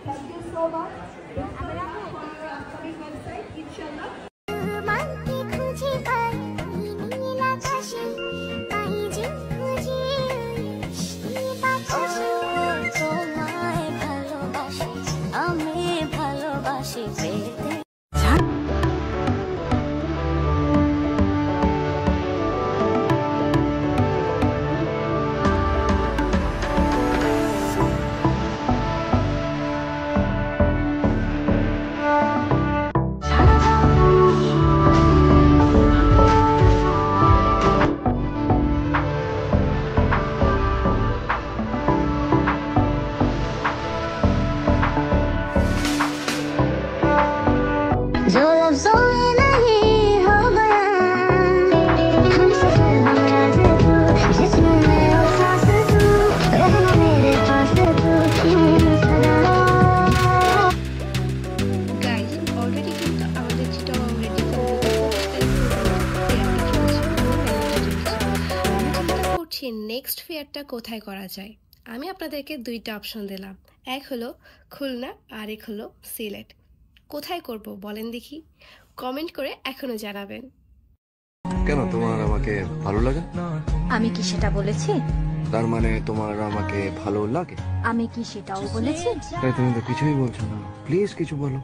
Thank you so much for our upcoming website, inshallah. Next ফেয়ারটা কোথায় করা যায়? আমি আপনাদেরকে দুইটা অপশন দিলাম, এক হলো খুলনা আর এক হলো সিলেট। কোথায় করব বলেন দেখি, কমেন্ট করে এখনো জানাবেন। কেন তোমার আমাকে ভালো লাগে? আমি কি সেটা বলেছি? তার মানে তোমার আমাকে ভালো লাগে? আমি কি সেটাও বলেছি? তাই তুমি তো কিছুই বলছো না, প্লিজ কিছু বলো।